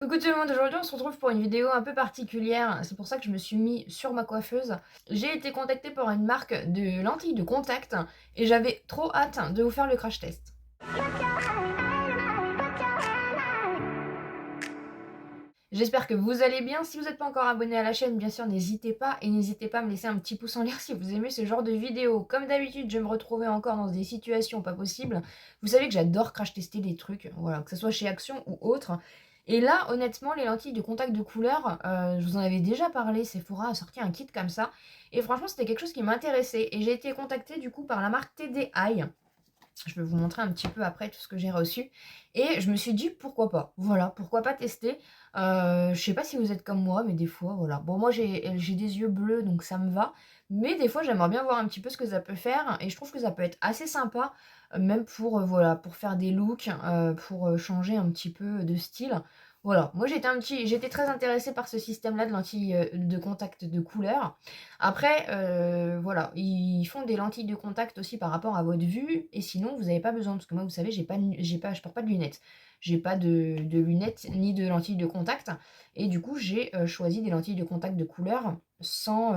Coucou tout le monde, aujourd'hui on se retrouve pour une vidéo un peu particulière, c'est pour ça que je me suis mis sur ma coiffeuse. J'ai été contactée par une marque de lentilles de contact et j'avais trop hâte de vous faire le crash test. J'espère que vous allez bien. Si vous n'êtes pas encore abonné à la chaîne, bien sûr, n'hésitez pas. Et n'hésitez pas à me laisser un petit pouce en l'air si vous aimez ce genre de vidéo. Comme d'habitude, je me retrouvais encore dans des situations pas possibles. Vous savez que j'adore crash tester des trucs, voilà, que ce soit chez Action ou autre. Et là, honnêtement, les lentilles de contact de couleur, je vous en avais déjà parlé, Sephora a sorti un kit comme ça. Et franchement, c'était quelque chose qui m'intéressait. Et j'ai été contactée du coup par la marque TDI. Je vais vous montrer un petit peu après tout ce que j'ai reçu. Et je me suis dit, pourquoi pas? Voilà, pourquoi pas tester? Je sais pas si vous êtes comme moi, mais des fois, voilà. Bon, moi, j'ai des yeux bleus, donc ça me va. Mais des fois, j'aimerais bien voir un petit peu ce que ça peut faire. Et je trouve que ça peut être assez sympa, même pour, voilà, pour faire des looks, pour changer un petit peu de style. Voilà, moi j'étais très intéressée par ce système-là de lentilles de contact de couleur. Après, voilà, ils font des lentilles de contact aussi par rapport à votre vue et sinon vous n'avez pas besoin parce que moi vous savez je porte pas de lunettes. J'ai pas de lunettes ni de lentilles de contact et du coup j'ai, choisi des lentilles de contact de couleur sans,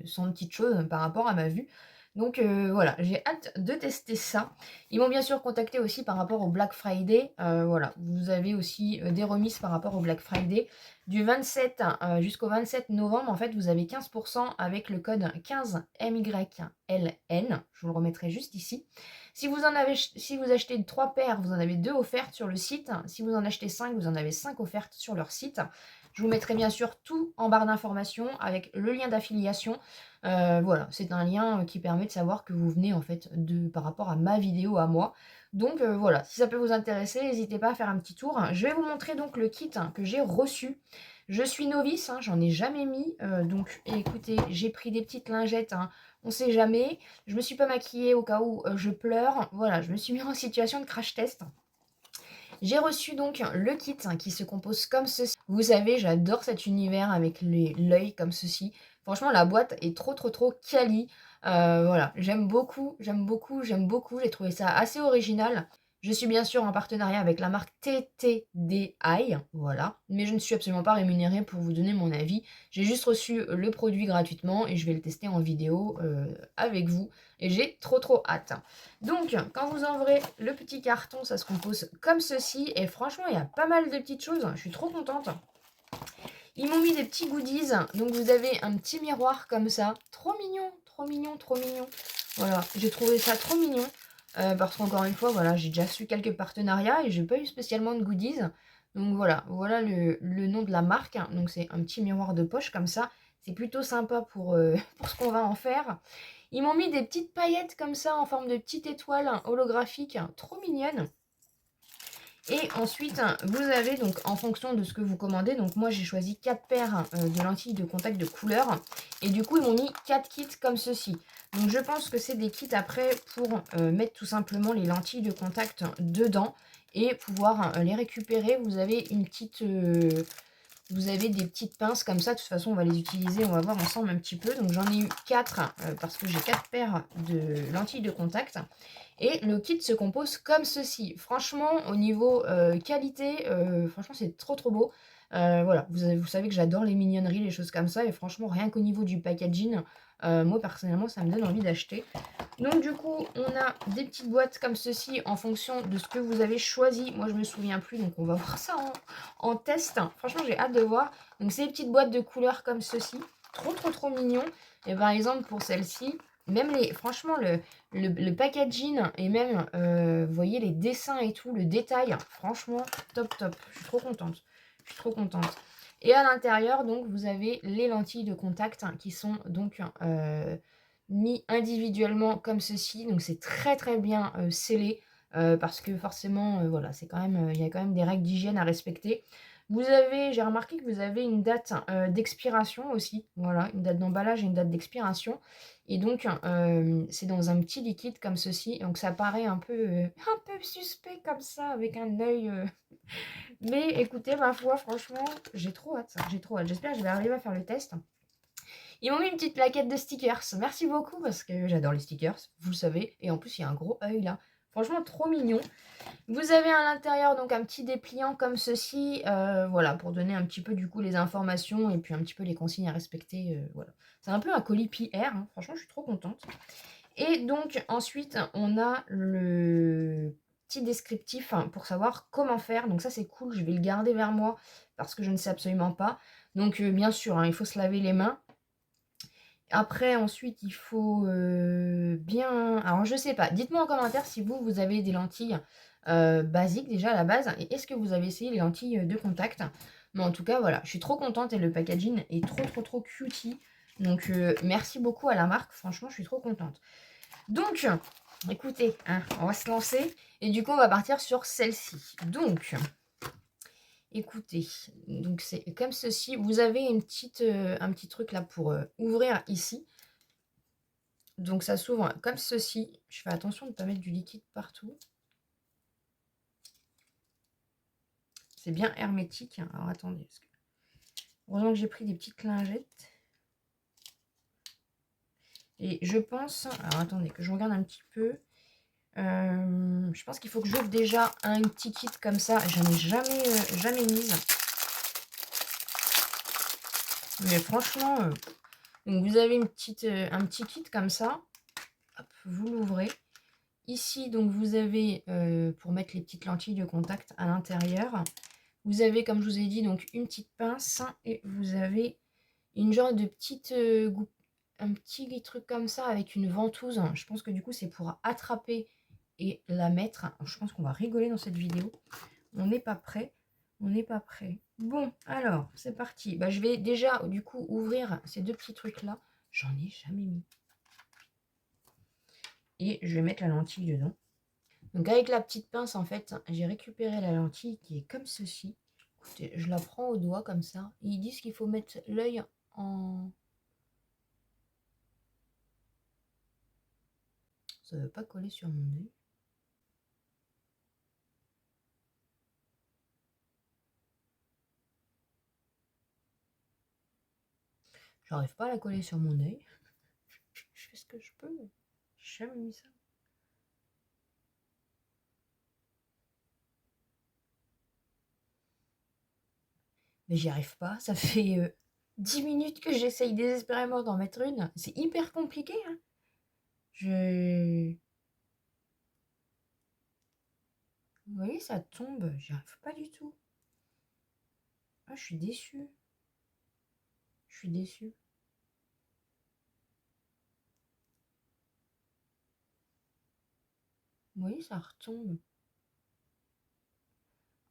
sans petites choses par rapport à ma vue. Donc voilà, j'ai hâte de tester ça. Ils m'ont bien sûr contacté aussi par rapport au Black Friday. Voilà, vous avez aussi des remises par rapport au Black Friday. Du 27 jusqu'au 27 novembre, en fait, vous avez 15% avec le code 15MYLN. Je vous le remettrai juste ici. Si vous achetez 3 paires, vous en avez 2 offertes sur le site. Si vous en achetez 5, vous en avez 5 offertes sur leur site. Je vous mettrai bien sûr tout en barre d'informations avec le lien d'affiliation. Voilà, c'est un lien qui permet de savoir que vous venez en fait par rapport à ma vidéo à moi. Donc voilà, si ça peut vous intéresser, n'hésitez pas à faire un petit tour. Je vais vous montrer donc le kit que j'ai reçu. Je suis novice, j'en ai jamais mis. Donc écoutez, j'ai pris des petites lingettes, on sait jamais. Je me suis pas maquillée au cas où je pleure. Voilà, je me suis mis en situation de crash test. J'ai reçu donc le kit qui se compose comme ceci. Vous savez, j'adore cet univers avec l'œil comme ceci. Franchement, la boîte est trop quali. Voilà, j'aime beaucoup, j'aime beaucoup, j'aime beaucoup. J'ai trouvé ça assez original. Je suis bien sûr en partenariat avec la marque TTDI, voilà. Mais je ne suis absolument pas rémunérée pour vous donner mon avis. J'ai juste reçu le produit gratuitement et je vais le tester en vidéo avec vous. Et j'ai trop hâte. Donc, quand vous ouvrez le petit carton, ça se compose comme ceci. Et franchement, il y a pas mal de petites choses. Je suis trop contente. Ils m'ont mis des petits goodies. Donc, vous avez un petit miroir comme ça. Trop mignon, trop mignon, trop mignon. Voilà, j'ai trouvé ça trop mignon. Parce qu'encore une fois, voilà, j'ai déjà su quelques partenariats et j'ai pas eu spécialement de goodies. Donc voilà le nom de la marque. Donc c'est un petit miroir de poche comme ça. C'est plutôt sympa pour, pour ce qu'on va en faire. Ils m'ont mis des petites paillettes comme ça en forme de petite étoile holographique, trop mignonne. Et ensuite, vous avez donc en fonction de ce que vous commandez, donc moi j'ai choisi 4 paires de lentilles de contact de couleur. Et du coup, ils m'ont mis 4 kits comme ceci. Donc je pense que c'est des kits après pour mettre tout simplement les lentilles de contact dedans et pouvoir les récupérer. Vous avez une petite... vous avez des petites pinces comme ça, de toute façon on va les utiliser, on va voir ensemble un petit peu. Donc j'en ai eu 4 parce que j'ai 4 paires de lentilles de contact. Et le kit se compose comme ceci. Franchement, au niveau qualité, franchement c'est trop beau. Voilà, vous savez que j'adore les mignonneries, les choses comme ça. Et franchement, rien qu'au niveau du packaging, moi personnellement ça me donne envie d'acheter. Donc du coup, on a des petites boîtes comme ceci en fonction de ce que vous avez choisi. Moi, je me souviens plus, donc on va voir ça en test. Franchement, j'ai hâte de voir. Donc c'est des petites boîtes de couleurs comme ceci. Trop mignon. Et par exemple, pour celle-ci, même franchement, le packaging et même, vous voyez, les dessins et tout, le détail, franchement, top. Je suis trop contente. Je suis trop contente. Et à l'intérieur, donc, vous avez les lentilles de contact qui sont donc mis individuellement comme ceci. Donc c'est très bien scellé parce que forcément, voilà, c'est quand même, il y a quand même des règles d'hygiène à respecter. J'ai remarqué que vous avez une date d'expiration aussi, voilà, une date d'emballage et une date d'expiration. Et donc, c'est dans un petit liquide comme ceci. Donc ça paraît un peu suspect comme ça, avec un œil. Mais écoutez, ma foi, franchement, j'ai trop hâte. J'ai trop hâte. J'espère que je vais arriver à faire le test. Ils m'ont mis une petite plaquette de stickers. Merci beaucoup parce que j'adore les stickers, vous le savez. Et en plus, il y a un gros œil là. Franchement, trop mignon. Vous avez à l'intérieur donc un petit dépliant comme ceci, voilà, pour donner un petit peu du coup les informations et puis un petit peu les consignes à respecter, voilà. C'est un peu un colis PR, hein. Franchement, je suis trop contente. Et donc ensuite, on a le petit descriptif pour savoir comment faire. Donc ça, c'est cool, je vais le garder vers moi parce que je ne sais absolument pas. Donc bien sûr, hein, il faut se laver les mains. Après, ensuite, il faut bien... Alors, je sais pas. Dites-moi en commentaire si vous, vous avez des lentilles basiques déjà à la base. Et est-ce que vous avez essayé les lentilles de contact? Mais en tout cas, voilà. Je suis trop contente et le packaging est trop cutie. Donc, merci beaucoup à la marque. Franchement, je suis trop contente. Donc, écoutez, hein, on va se lancer. Et du coup, on va partir sur celle-ci. Donc... Écoutez, donc c'est comme ceci. Vous avez un petit truc là pour ouvrir ici. Donc ça s'ouvre comme ceci. Je fais attention de ne pas mettre du liquide partout. C'est bien hermétique. Alors attendez. Heureusement que j'ai pris des petites lingettes. Et je pense... Alors attendez, que je regarde un petit peu. Je pense qu'il faut que j'ouvre déjà un petit kit comme ça. J'en ai jamais mis. Mais franchement... donc vous avez un petit kit comme ça. Hop, vous l'ouvrez. Ici, donc vous avez, pour mettre les petites lentilles de contact à l'intérieur, vous avez, comme je vous ai dit, donc une petite pince et vous avez une genre de petite, un petit truc comme ça avec une ventouse. Je pense que du coup, c'est pour attraper et la mettre. Je pense qu'on va rigoler dans cette vidéo. On n'est pas prêt. On n'est pas prêt. Bon, alors, c'est parti. Bah, je vais déjà, du coup, ouvrir ces deux petits trucs-là. J'en ai jamais mis. Et je vais mettre la lentille dedans. Donc avec la petite pince, en fait, j'ai récupéré la lentille qui est comme ceci. Écoutez, je la prends au doigt comme ça. Et ils disent qu'il faut mettre l'œil en... Ça ne veut pas coller sur mon œil. J'arrive pas à la coller sur mon œil. Je fais ce que je peux. J'ai jamais mis ça. Mais j'y arrive pas. Ça fait 10 minutes que j'essaye désespérément d'en mettre une. C'est hyper compliqué. Hein. Vous voyez, ça tombe. J'y arrive pas du tout. Ah, je suis déçue. Je suis déçue. Vous voyez, ça retombe.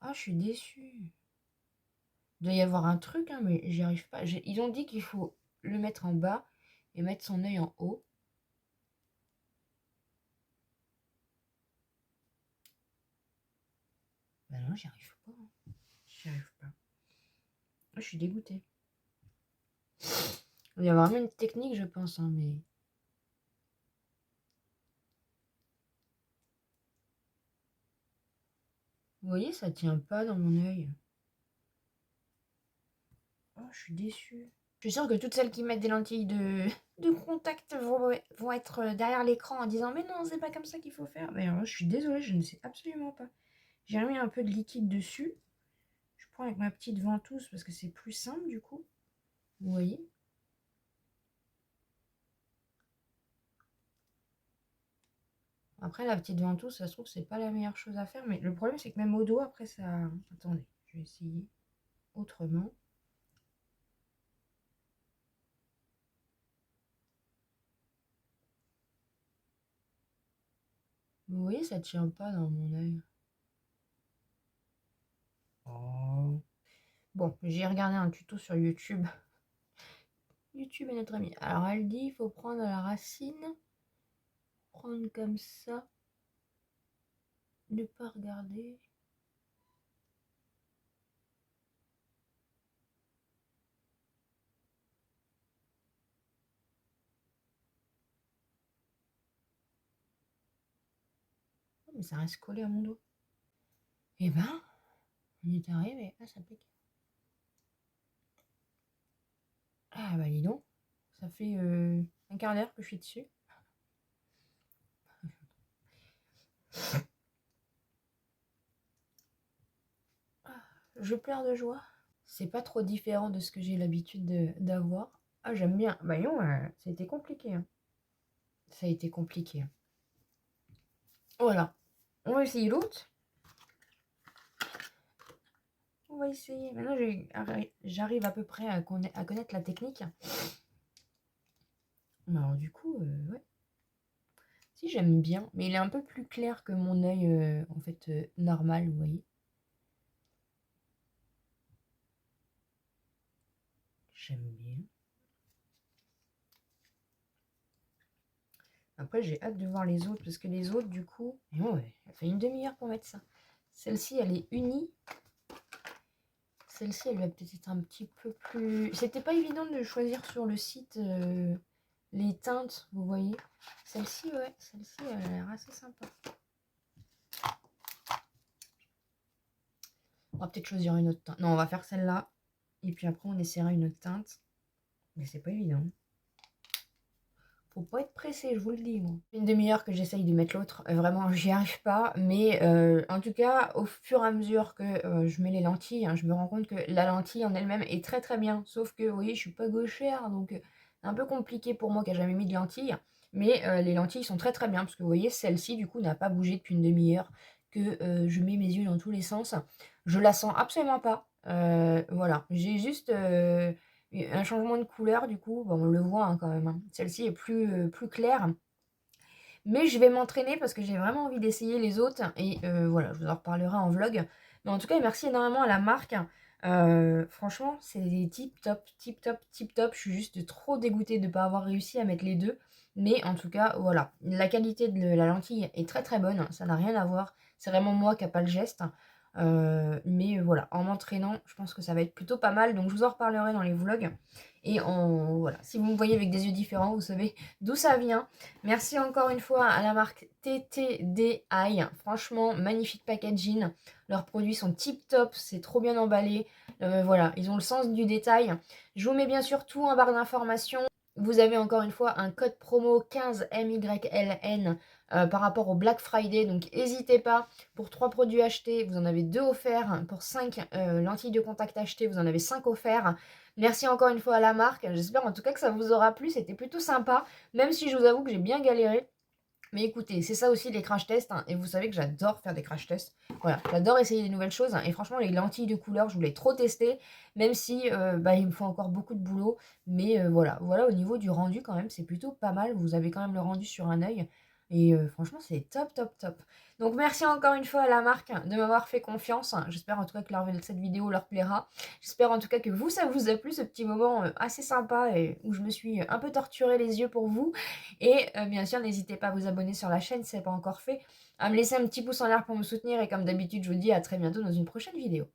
Ah, je suis déçue. Il doit y avoir un truc, hein, mais j'y arrive pas. Ils ont dit qu'il faut le mettre en bas et mettre son œil en haut. Ben non, j'y arrive pas. Hein. J'y arrive pas. Je suis dégoûtée. Il y a vraiment une technique, je pense, hein, mais... Vous voyez, ça tient pas dans mon œil. Oh, je suis déçue. Je suis sûre que toutes celles qui mettent des lentilles de contact vont être derrière l'écran en disant « Mais non, c'est pas comme ça qu'il faut faire. » Mais alors, je suis désolée, je ne sais absolument pas. J'ai remis un peu de liquide dessus. Je prends avec ma petite ventouse parce que c'est plus simple, du coup. Vous voyez? Après, la petite ventouse, ça se trouve, c'est pas la meilleure chose à faire. Mais le problème, c'est que même au doigt, après, ça... Attendez, je vais essayer autrement. Vous voyez, ça tient pas dans mon œil. Oh. Bon, j'ai regardé un tuto sur YouTube. YouTube est notre ami. Alors, elle dit, il faut prendre la racine. Prendre comme ça. Ne pas regarder. Oh, mais ça reste collé à mon dos. Eh ben, on est arrivé. Ah, ça pique. Ah, bah dis donc. Ça fait un quart d'heure que je suis dessus. Je pleure de joie. C'est pas trop différent de ce que j'ai l'habitude d'avoir. Ah, j'aime bien. Bah non, ça a été compliqué, hein. Ça a été compliqué, hein. Voilà. On va essayer l'autre. On va essayer. Maintenant, j'arrive à peu près à connaître la technique. Mais alors, du coup, ouais. Si, j'aime bien. Mais il est un peu plus clair que mon œil, en fait, normal, vous voyez. J'aime bien. Après, j'ai hâte de voir les autres, parce que les autres, du coup... Ouais, ça fait une demi-heure pour mettre ça. Celle-ci, elle est unie. Celle-ci, elle va peut-être être un petit peu plus... C'était pas évident de choisir sur le site les teintes, vous voyez. Celle-ci, ouais, celle-ci, elle a l'air assez sympa. On va peut-être choisir une autre teinte. Non, on va faire celle-là. Et puis après, on essaiera une autre teinte. Mais c'est pas évident. Faut pas être pressé, je vous le dis, moi. Une demi-heure que j'essaye de mettre l'autre, vraiment, j'y arrive pas. Mais en tout cas, au fur et à mesure que je mets les lentilles, hein, je me rends compte que la lentille en elle-même est très très bien. Sauf que, vous voyez, je suis pas gauchère, donc c'est un peu compliqué pour moi qui a jamais mis de lentilles. Mais les lentilles sont très très bien, parce que vous voyez, celle-ci, du coup, n'a pas bougé depuis une demi-heure, que je mets mes yeux dans tous les sens. Je la sens absolument pas. Voilà, j'ai juste... un changement de couleur, du coup, bon, on le voit hein, quand même, hein. Celle-ci est plus claire. Mais je vais m'entraîner parce que j'ai vraiment envie d'essayer les autres. Et voilà, je vous en reparlerai en vlog. Mais en tout cas, merci énormément à la marque. Franchement, c'est tip top, tip top, tip top. Je suis juste trop dégoûtée de ne pas avoir réussi à mettre les deux. Mais en tout cas, voilà. La qualité de la lentille est très très bonne. Ça n'a rien à voir. C'est vraiment moi qui n'ai pas le geste. Mais voilà, en m'entraînant, je pense que ça va être plutôt pas mal. Donc je vous en reparlerai dans les vlogs. Et voilà, si vous me voyez avec des yeux différents, vous savez d'où ça vient. Merci encore une fois à la marque TTDI. Franchement, magnifique packaging. Leurs produits sont tip top, c'est trop bien emballé. Voilà, ils ont le sens du détail. Je vous mets bien sûr tout en barre d'informations. Vous avez encore une fois un code promo 15MYLN par rapport au Black Friday. Donc n'hésitez pas, pour 3 produits achetés, vous en avez 2 offerts. Pour 5 lentilles de contact achetées, vous en avez 5 offerts. Merci encore une fois à la marque. J'espère en tout cas que ça vous aura plu. C'était plutôt sympa, même si je vous avoue que j'ai bien galéré. Mais écoutez, c'est ça aussi les crash tests, hein, et vous savez que j'adore faire des crash tests. Voilà, j'adore essayer des nouvelles choses, hein, et franchement les lentilles de couleur, je voulais trop tester, même si bah, il me faut encore beaucoup de boulot. Mais voilà, au niveau du rendu quand même, c'est plutôt pas mal. Vous avez quand même le rendu sur un œil. Et franchement, c'est top, top, top. Donc merci encore une fois à la marque de m'avoir fait confiance. J'espère en tout cas que cette vidéo leur plaira. J'espère en tout cas que vous, ça vous a plu, ce petit moment assez sympa et où je me suis un peu torturé les yeux pour vous. Et bien sûr, n'hésitez pas à vous abonner sur la chaîne si ce n'est pas encore fait, à me laisser un petit pouce en l'air pour me soutenir. Et comme d'habitude, je vous dis à très bientôt dans une prochaine vidéo.